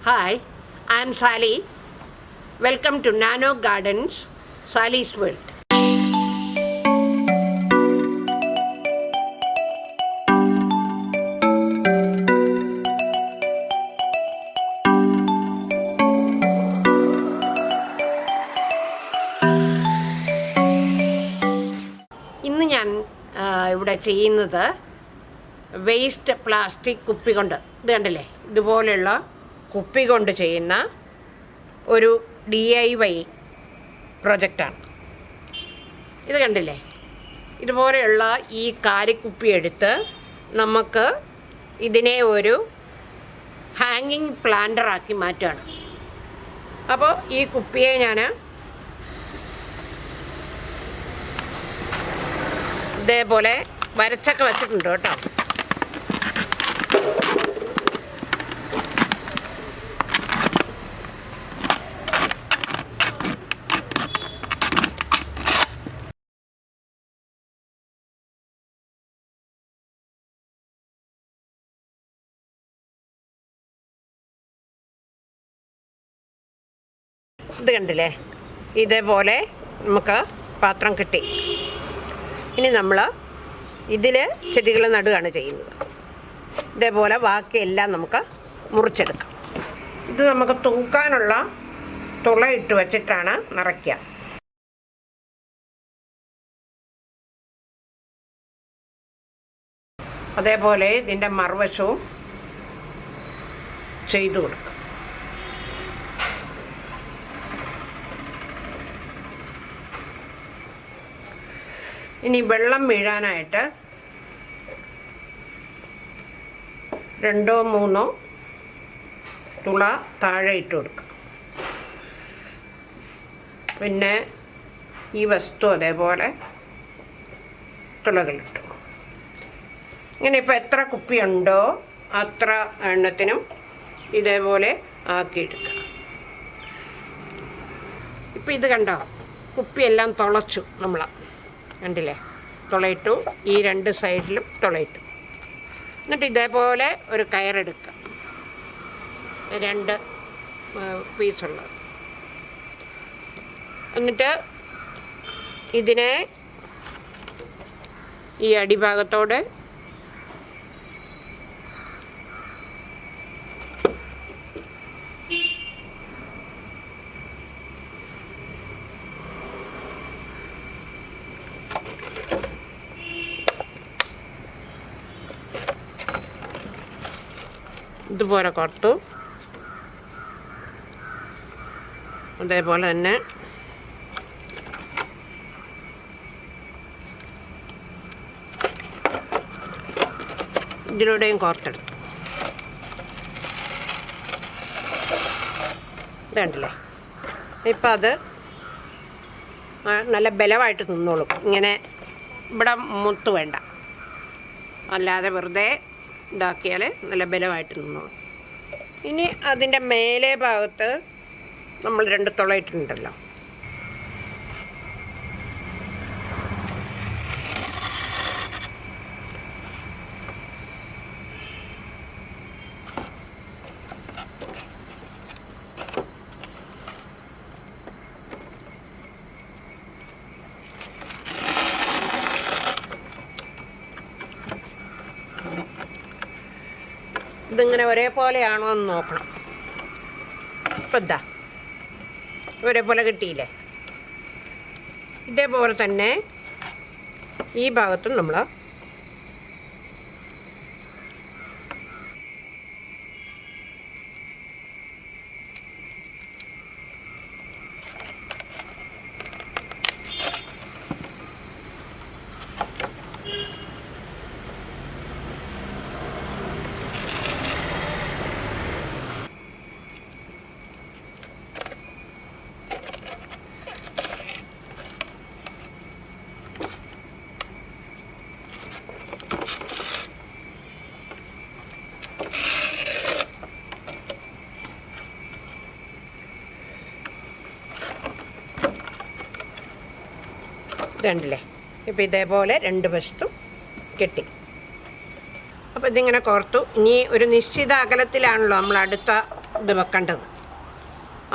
Hi, I am Sally. Welcome to Nano Gardens, Sally's World. ഇന്ന് ഞാൻ ഇവിടെ ചെയ്യുന്നത് വേസ്റ്റ് പ്ലാസ്റ്റിക് കുപ്പി കൊണ്ട് ഇത് കണ്ടില്ലേ, ഇതുപോലെയുള്ള കുപ്പി കൊണ്ട് ചെയ്യുന്ന ഒരു DIY പ്രൊജക്റ്റാണ്. ഇത് കണ്ടില്ലേ, ഇതുപോലെയുള്ള ഈ കാരിക്കുപ്പി എടുത്ത് നമുക്ക് ഇതിനെ ഒരു ഹാങ്ങിങ് പ്ലാന്ററാക്കി മാറ്റുകയാണ്. അപ്പോൾ ഈ കുപ്പിയെ ഞാൻ ഇതേപോലെ വരച്ചൊക്കെ വെച്ചിട്ടുണ്ട് കേട്ടോ. ഇത് കണ്ടില്ലേ, ഇതേപോലെ നമുക്ക് പാത്രം കിട്ടി. ഇനി നമ്മൾ ഇതിൽ ചെടികൾ നടുകയാണ് ചെയ്യുന്നത്. ഇതേപോലെ ബാക്കിയെല്ലാം നമുക്ക് മുറിച്ചെടുക്കാം. ഇത് നമുക്ക് തൂക്കാനുള്ള തുളയിട്ട് വെച്ചിട്ടാണ് നിറയ്ക്കുക. അതേപോലെ ഇതിൻ്റെ മറുവശവും ചെയ്തു കൊടുക്കാം. ഇനി വെള്ളം വീഴാനായിട്ട് 2-3 തുള താഴെ ഇട്ട് കൊടുക്കുക. പിന്നെ ഈ വസ്തു അതേപോലെ തുളകളിട്ടു. ഇങ്ങനെ ഇപ്പോൾ എത്ര കുപ്പിയുണ്ടോ അത്ര എണ്ണത്തിനും ഇതേപോലെ ആക്കിയെടുക്കുക. ഇപ്പം ഇത് കണ്ടോ, കുപ്പിയെല്ലാം തുളച്ചു. നമ്മൾ കണ്ടില്ലേ, തുളയിട്ടു. ഈ 2 സൈഡിലും തുളയിട്ടു. എന്നിട്ട് ഇതേപോലെ ഒരു കയറെടുക്കുക, 2 പീസുള്ളത്. എന്നിട്ട് ഇതിനെ ഈ അടിഭാഗത്തോടെ ഇതുപോലെ കോർത്തു. അതേപോലെ തന്നെ ഇതിലൂടെയും കോർത്തെടുത്തു. ഇത് കണ്ടില്ലേ, ഇപ്പം അത് നല്ല ബലമായിട്ട് നിന്നോളും. ഇങ്ങനെ ഇവിടെ മുത്ത് വേണ്ട, അല്ലാതെ വെറുതെ ഇതാക്കിയാൽ നല്ല ബലമായിട്ട് നിന്നോളും. ഇനി അതിൻ്റെ മേലെ ഭാഗത്ത് നമ്മൾ 2 തുളയിട്ടുണ്ടല്ലോ, ഇതിങ്ങനെ ഒരേപോലെയാണോ എന്ന് നോക്കണം. ഇപ്പം എന്താ ഒരേപോലെ കിട്ടിയില്ലേ. ഇതേപോലെ തന്നെ ഈ ഭാഗത്തും നമ്മൾ കണ്ടില്ലേ. ഇപ്പോൾ ഇതേപോലെ 2 വശത്തും കെട്ടി. അപ്പോൾ ഇതിങ്ങനെ കോർത്തു. ഇനി ഒരു നിശ്ചിത അകലത്തിലാണല്ലോ നമ്മൾ അടുത്ത ഇത് വെക്കേണ്ടത്.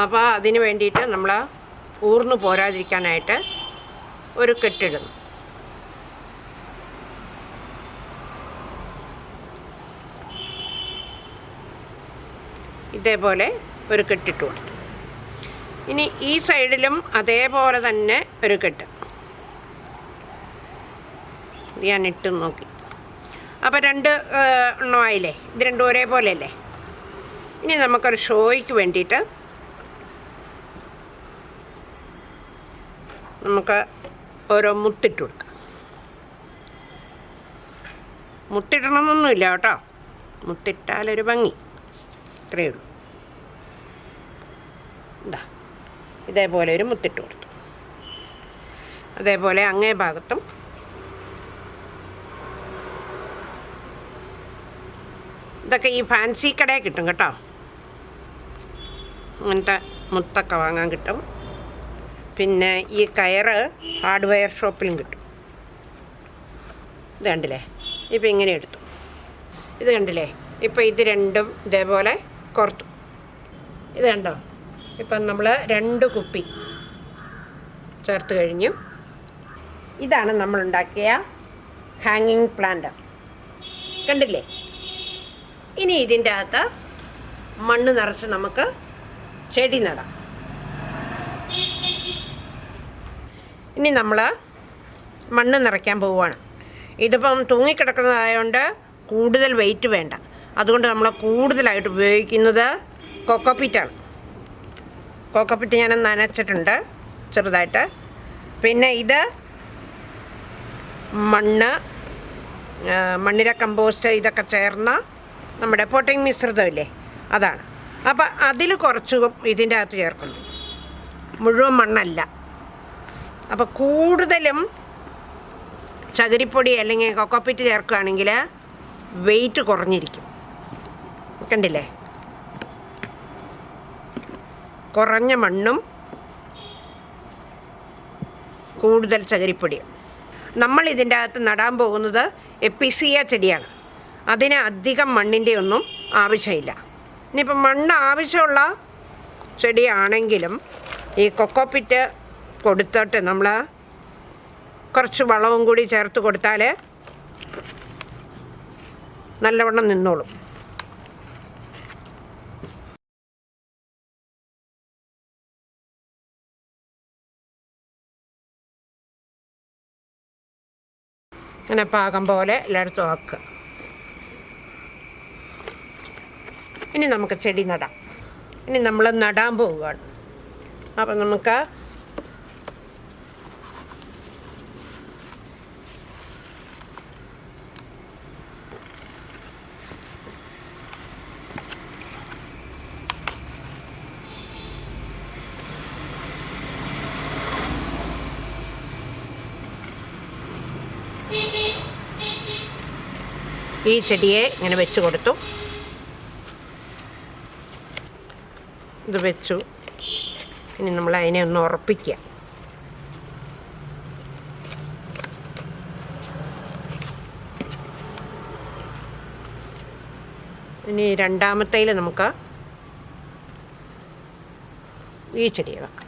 അപ്പോൾ അതിന് വേണ്ടിയിട്ട് നമ്മൾ ഊർന്നു പോരാതിരിക്കാനായിട്ട് ഒരു കെട്ടിടുന്നു. ഇതേപോലെ ഒരു കെട്ടിട്ട് കൊടുത്തു. ഇനി ഈ സൈഡിലും അതേപോലെ തന്നെ ഒരു കെട്ട് ഞാൻ ഇട്ട് നോക്കി. അപ്പോൾ 2 എണ്ണമായില്ലേ? ഇത് രണ്ടും ഒരേപോലെ അല്ലേ? ഇനി നമുക്കൊരു ഷോയ്ക്ക് വേണ്ടിയിട്ട് നമുക്ക് ഓരോ മുത്തിട്ട് കൊടുക്കാം. മുത്തിടണമെന്നൊന്നുമില്ല കേട്ടോ, മുത്തിട്ടാലൊരു ഭംഗി, ഇത്രയേ ഉള്ളൂ. ഇതാ ഇതേപോലെ ഒരു മുത്തിട്ട് കൊടുത്തു. അതേപോലെ അങ്ങേ ഭാഗത്തും ഇതൊക്കെ ഈ ഫാൻസി കടയിൽ കിട്ടും കേട്ടോ, അങ്ങനത്തെ മുത്തൊക്കെ വാങ്ങാൻ കിട്ടും. പിന്നെ ഈ കയറ് ഹാർഡ്വെയർ ഷോപ്പിലും കിട്ടും. ഇത് കണ്ടില്ലേ? ഇപ്പം ഇങ്ങനെ എടുത്തു. ഇത് കണ്ടില്ലേ? ഇപ്പം ഇത് രണ്ടും ഇതേപോലെ കോർത്തു. ഇത് കണ്ടോ? ഇപ്പം നമ്മൾ 2 കുപ്പി ചേർത്ത് കഴിഞ്ഞു. ഇതാണ് നമ്മളുണ്ടാക്കിയ ഹാങ്ങിങ് പ്ലാന്റ്. കണ്ടില്ലേ? ഇനി ഇതിൻ്റെ അകത്ത് മണ്ണ് നിറച്ച് നമുക്ക് ചെടി നടാം. ഇനി നമ്മൾ മണ്ണ് നിറയ്ക്കാൻ പോവുകയാണ്. ഇതിപ്പം തൂങ്ങിക്കിടക്കുന്നതായതുകൊണ്ട് കൂടുതൽ വെയിറ്റ് വേണ്ട. അതുകൊണ്ട് നമ്മൾ കൂടുതലായിട്ട് ഉപയോഗിക്കുന്നത് കൊക്കോപ്പിറ്റാണ്. കൊക്കോപ്പിറ്റ് ഞാൻ നനച്ചിട്ടുണ്ട് ചെറുതായിട്ട്. പിന്നെ ഇത് മണ്ണിര കമ്പോസ്റ്റ് ഇതൊക്കെ ചേർന്ന നമ്മുടെ പോട്ടിംഗ് മിശ്രിതമില്ലേ, അതാണ്. അപ്പം അതിൽ കുറച്ച് ഇതിൻ്റെ അകത്ത് ചേർക്കുന്നു, മുഴുവൻ മണ്ണല്ല. അപ്പോൾ കൂടുതലും ചകിരിപ്പൊടി അല്ലെങ്കിൽ കൊക്കോപ്പിറ്റ് ചേർക്കുകയാണെങ്കിൽ വെയിറ്റ് കുറഞ്ഞിരിക്കും. കണ്ടില്ലേ? കുറഞ്ഞ മണ്ണും കൂടുതൽ ചകിരിപ്പൊടിയും. നമ്മൾ ഇതിൻ്റെ അകത്ത് നടാൻ പോകുന്നത് എപ്പിസിയ ചെടിയാണ്. അതിന് അധികം മണ്ണിൻ്റെ ഒന്നും ആവശ്യമില്ല. ഇനിയിപ്പോൾ മണ്ണ് ആവശ്യമുള്ള ചെടിയാണെങ്കിലും ഈ കൊക്കോപ്പിറ്റ് കൊടുത്തിട്ട് നമ്മൾ കുറച്ച് വളവും കൂടി ചേർത്ത് കൊടുത്താൽ നല്ലവണ്ണം നിന്നോളും. അങ്ങനെ പാകം പോലെ എല്ലായിടത്തും ആക്കുക. ഇനി നമുക്ക് ചെടി നടാം. ഇനി നമ്മൾ നടാൻ പോവുകയാണ്. അപ്പം നമുക്ക് ഈ ചെടിയെ ഇങ്ങനെ വെച്ച് കൊടുത്തു. ഇത് വെച്ചു. ഇനി നമ്മൾ അതിനെ ഒന്ന് ഉറപ്പിക്കുക. ഇനി രണ്ടാമത്തേൽ നമുക്ക് ഈ ചെടിയെ വെക്കാം.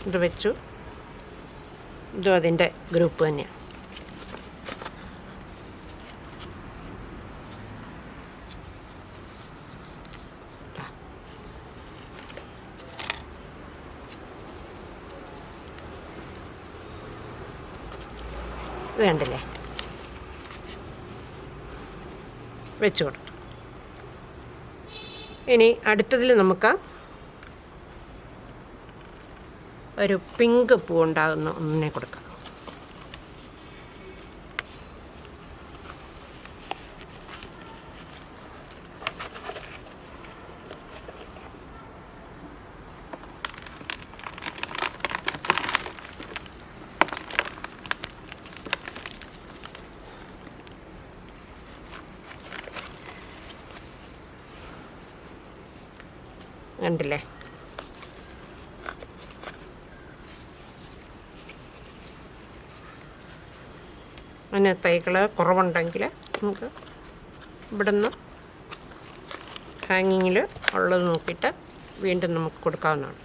ഇത് വെച്ചു. ഇതും അതിൻ്റെ ഗ്രൂപ്പ് തന്നെയാണ്. ഇത് കണ്ടില്ലേ? വെച്ചു കൊടുത്തു. ഇനി അടുത്തതിൽ നമുക്ക് ഒരു പിങ്ക് പൂ ഉണ്ടാകുന്ന ഒന്നിനെ കൊടുക്കാം. കണ്ടില്ലേ? അതിന് തൈകൾ കുറവുണ്ടെങ്കിൽ നമുക്ക് ഇവിടുന്ന് ഹാങ്ങിങ്ങിൽ ഉള്ളത് നോക്കിയിട്ട് വീണ്ടും നമുക്ക് കൊടുക്കാവുന്നതാണ്.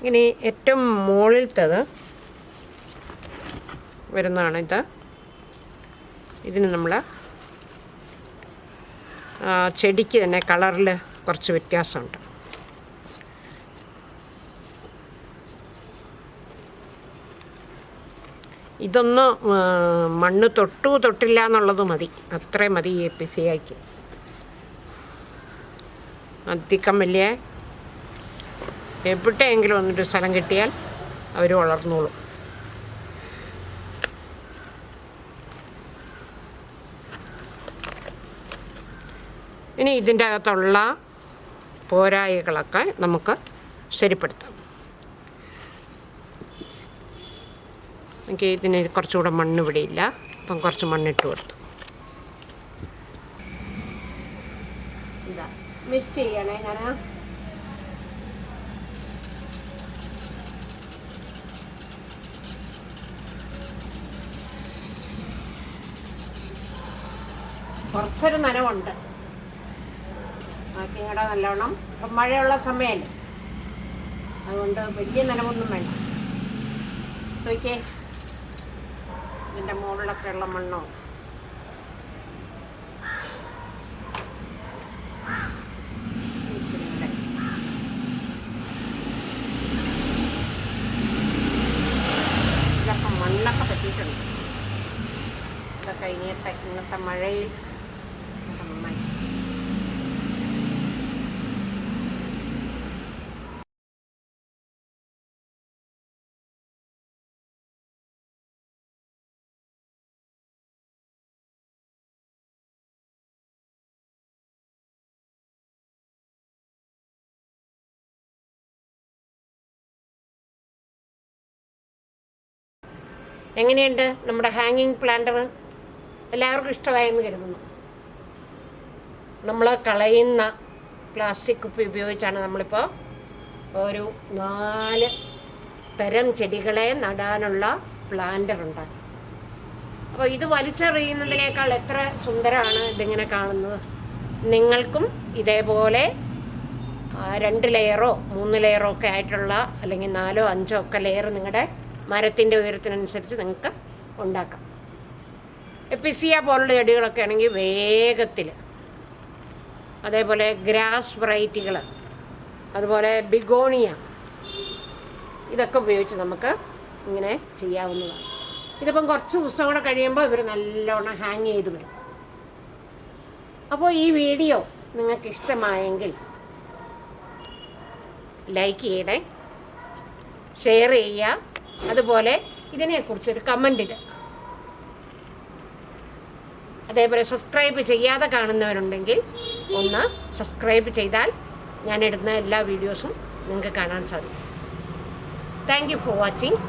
ഇനി ഏറ്റവും മുകളിലത്തത് വരുന്നതാണ് ഇത്. ഇതിന് നമ്മൾ ചെടിക്ക് തന്നെ കളറിൽ കുറച്ച് വ്യത്യാസമുണ്ട്. ഇതൊന്ന് മണ്ണ് തൊട്ടില്ല എന്നുള്ളത് മതി, അത്രയും മതി ഈ എപ്പിസിയായിക്ക്. അധികം വലിയ എവിടെയെങ്കിലും വന്നിട്ട് സ്ഥലം കിട്ടിയാൽ അവർ വളർന്നോളും. ഇനി ഇതിൻ്റെ അകത്തുള്ള പോരായികളൊക്കെ നമുക്ക് ശരിപ്പെടുത്താം. എനിക്ക് ഇതിന് കുറച്ചുകൂടെ മണ്ണ് ഇവിടെയില്ല, അപ്പം കുറച്ച് മണ്ണിട്ട് കൊടുത്തു. എന്താ മിക്സ് ചെയ്യണേ ഞാൻ. കുറച്ചൊരു നനവുണ്ട്, ബാക്കി ഇവിടെ നല്ലോണം. ഇപ്പം മഴയുള്ള സമയമല്ലേ, അതുകൊണ്ട് വലിയ നനവൊന്നും വേണ്ട. നോക്കിയേ, ഇതിൻ്റെ മുകളിലൊക്കെ ഉള്ള മണ്ണോ ഇതൊക്കെ മണ്ണൊക്കെ പറ്റിയിട്ടുണ്ട്. ഇതൊക്കെ ഇന്നത്തെ മഴയിൽ നന്നായി. എങ്ങനെയുണ്ട് നമ്മുടെ ഹാങ്ങിങ് പ്ലാന്റർ? എല്ലാവർക്കും ഇഷ്ടമായെന്ന് കരുതുന്നു. നമ്മൾ കളയുന്ന പ്ലാസ്റ്റിക് കുപ്പി ഉപയോഗിച്ചാണ് നമ്മളിപ്പോൾ ഒരു 4 തരം ചെടികളെ നടാനുള്ള പ്ലാന്റർ ഉണ്ടാക്കി. അപ്പോൾ ഇത് വലിച്ചെറിയുന്നതിനേക്കാൾ എത്ര സുന്ദരമാണ് ഇതിങ്ങനെ കാണുന്നത്. നിങ്ങൾക്കും ഇതേപോലെ 2 ലെയറോ 3 ലെയറോ ഒക്കെ ആയിട്ടുള്ള, അല്ലെങ്കിൽ 4ഓ 5ഓ ഒക്കെ ലെയർ നിങ്ങളുടെ മരത്തിൻ്റെ ഉയരത്തിനനുസരിച്ച് നിങ്ങൾക്ക് ഉണ്ടാക്കാം. എപ്പിസിയ പോലുള്ള ചെടികളൊക്കെ ആണെങ്കിൽ വേഗത്തിൽ, അതേപോലെ ഗ്രാസ് വെറൈറ്റികൾ, അതുപോലെ ബിഗോണിയ, ഇതൊക്കെ ഉപയോഗിച്ച് നമുക്ക് ഇങ്ങനെ ചെയ്യാവുന്നതാണ്. ഇതിപ്പം കുറച്ച് ദിവസം കൂടെ കഴിയുമ്പോൾ ഇവർ നല്ലോണം ഹാങ് ചെയ്ത് വരും. അപ്പോൾ ഈ വീഡിയോ നിങ്ങൾക്ക് ഇഷ്ടമായെങ്കിൽ ലൈക്ക് ചെയ്യണേ, ഷെയർ ചെയ്യുക, അതുപോലെ ഇതിനെക്കുറിച്ചൊരു കമൻ്റ് ഇടുക. അതേപോലെ സബ്സ്ക്രൈബ് ചെയ്യാതെ കാണുന്നവരുണ്ടെങ്കിൽ ഒന്ന് സബ്സ്ക്രൈബ് ചെയ്താൽ ഞാനിടുന്ന എല്ലാ വീഡിയോസും നിങ്ങൾക്ക് കാണാൻ സാധിക്കും. Thank you for watching.